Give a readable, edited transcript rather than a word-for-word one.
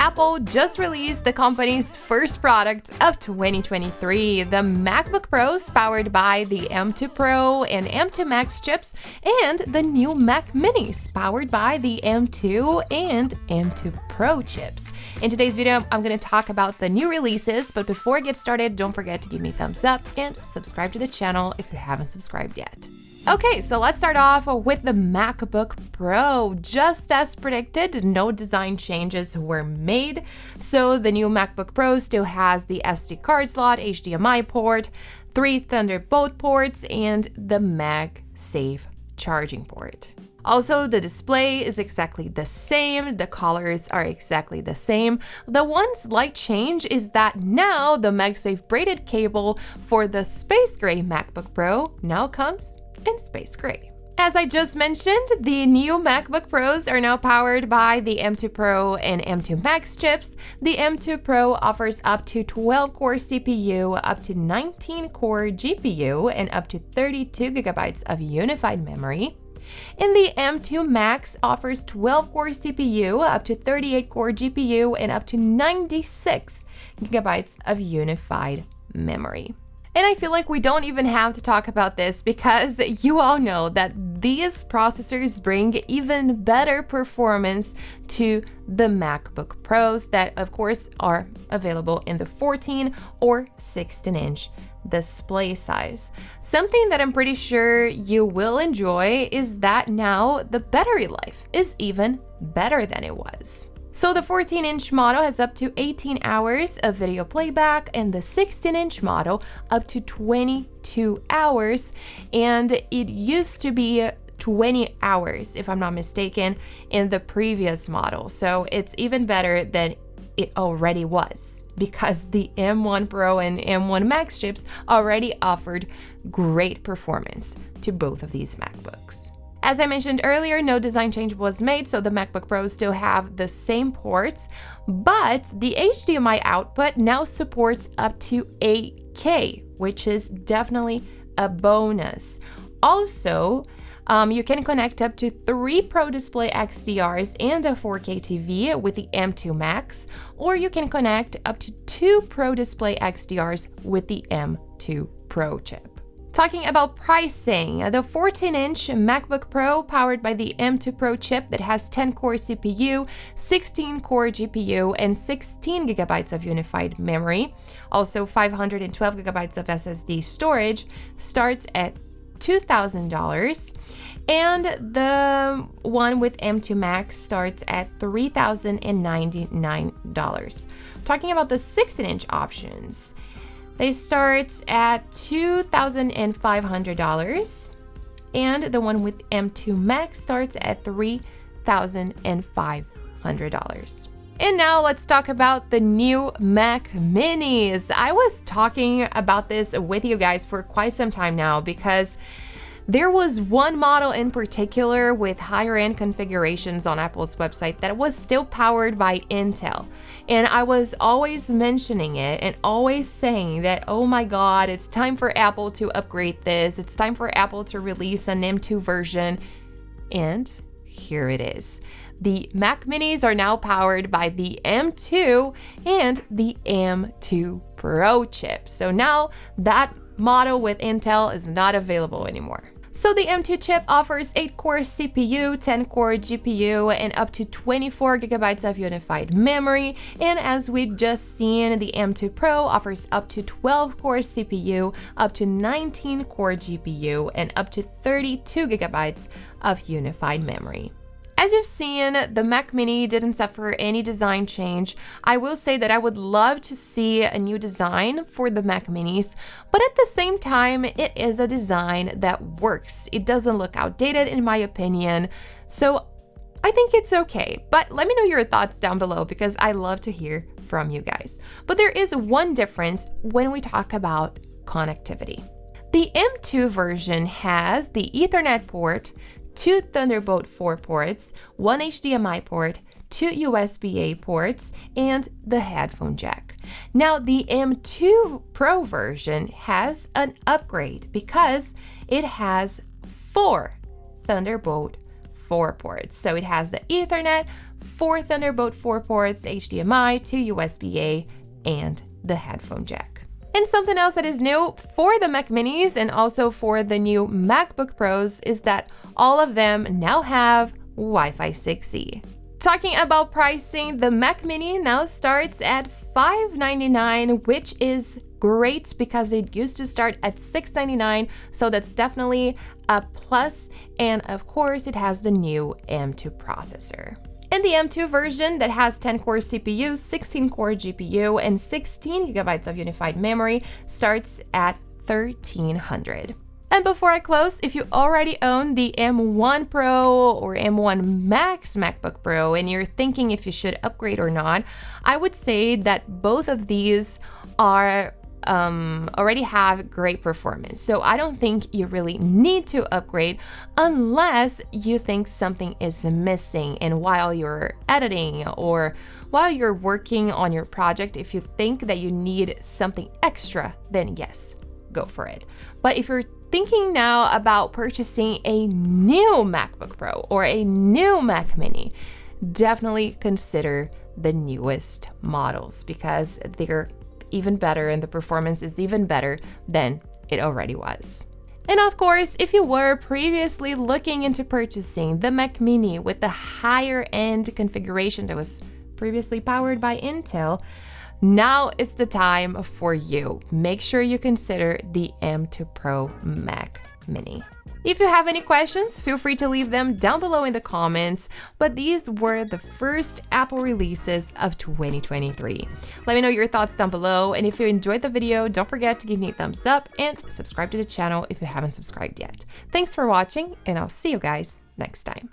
Apple just released the company's first product of 2023, the MacBook Pros powered by the M2 Pro and M2 Max chips, and the new Mac Minis powered by the M2 and M2 Pro chips. In today's video, I'm going to talk about the new releases, but before I get started, don't forget to give me a thumbs up and subscribe to the channel if you haven't subscribed yet. Okay, so let's start off with the MacBook Pro. Just as predicted, no design changes were made. So the new MacBook Pro still has the SD card slot, HDMI port, 3 Thunderbolt ports, and the MagSafe charging port. Also, the display is exactly the same, the colors are exactly the same. The one slight change is that now the MagSafe braided cable for the Space Gray MacBook Pro now comes in Space Gray. As I just mentioned, the new MacBook Pros are now powered by the M2 Pro and M2 Max chips. The M2 Pro offers up to 12-core CPU, up to 19-core GPU, and up to 32 gigabytes of unified memory. And the M2 Max offers 12-core CPU, up to 38-core GPU, and up to 96 gigabytes of unified memory. And I feel like we don't even have to talk about this because you all know that these processors bring even better performance to the MacBook Pros that, of course, are available in the 14 or 16-inch display size. Something that I'm pretty sure you will enjoy is that now the battery life is even better than it was. So the 14-inch model has up to 18 hours of video playback, and the 16-inch model up to 22 hours, and it used to be 20 hours, if I'm not mistaken, in the previous model. So it's even better than it already was, because the M1 Pro and M1 Max chips already offered great performance to both of these MacBooks. As I mentioned earlier, no design change was made, so the MacBook Pros still have the same ports, but the HDMI output now supports up to 8K, which is definitely a bonus. Also, you can connect up to 3 Pro Display XDRs and a 4K TV with the M2 Max, or you can connect up to 2 Pro Display XDRs with the M2 Pro chip. Talking about pricing, the 14-inch MacBook Pro powered by the M2 Pro chip that has 10-core CPU, 16-core GPU, and 16 gigabytes of unified memory, also 512 gigabytes of SSD storage, starts at $2,000, and the one with M2 Max starts at $3,099. Talking about the 16-inch options, they start at $2,500, and the one with M2 Max starts at $3,500. And now let's talk about the new Mac Minis. I was talking about this with you guys for quite some time now because there was one model in particular with higher-end configurations on Apple's website that was still powered by Intel. And I was always mentioning it and always saying that, oh my God, it's time for Apple to upgrade this. It's time for Apple to release an M2 version. And here it is. The Mac Minis are now powered by the M2 and the M2 Pro chip. So now that model with Intel is not available anymore. So the M2 chip offers 8-core CPU, 10-core GPU, and up to 24 gigabytes of unified memory. And as we've just seen, the M2 Pro offers up to 12-core CPU, up to 19-core GPU, and up to 32 gigabytes of unified memory. As you've seen, the Mac Mini didn't suffer any design change. I will say that I would love to see a new design for the Mac Minis, but at the same time, it is a design that works. It doesn't look outdated in my opinion, so I think it's okay. But let me know your thoughts down below because I love to hear from you guys. But there is one difference when we talk about connectivity. The M2 version has the Ethernet port, 2 Thunderbolt 4 ports, 1 HDMI port, 2 USB-A ports, and the headphone jack. Now, the M2 Pro version has an upgrade because it has 4 Thunderbolt 4 ports. So it has the Ethernet, 4 Thunderbolt 4 ports, HDMI, 2 USB-A, and the headphone jack. And something else that is new for the Mac Minis and also for the new MacBook Pros is that all of them now have Wi-Fi 6E. Talking about pricing, the Mac Mini now starts at $599, which is great because it used to start at $699, so that's definitely a plus. And of course, it has the new M2 processor. And the M2 version that has 10-core CPU, 16-core GPU, and 16 GB of unified memory starts at $1,300. And before I close, if you already own the M1 Pro or M1 Max MacBook Pro and you're thinking if you should upgrade or not, I would say that both of these are already have great performance. So I don't think you really need to upgrade unless you think something is missing. And while you're editing or while you're working on your project, if you think that you need something extra, then yes, go for it. But if you're thinking now about purchasing a new MacBook Pro or a new Mac Mini, definitely consider the newest models because they're even better and the performance is even better than it already was. And of course, if you were previously looking into purchasing the Mac Mini with the higher end configuration that was previously powered by Intel, now is the time for you. Make sure you consider the M2 Pro Mac Mini. If you have any questions, feel free to leave them down below in the comments, but these were the first Apple releases of 2023. Let me know your thoughts down below, and if you enjoyed the video, don't forget to give me a thumbs up and subscribe to the channel if you haven't subscribed yet. Thanks for watching, and I'll see you guys next time.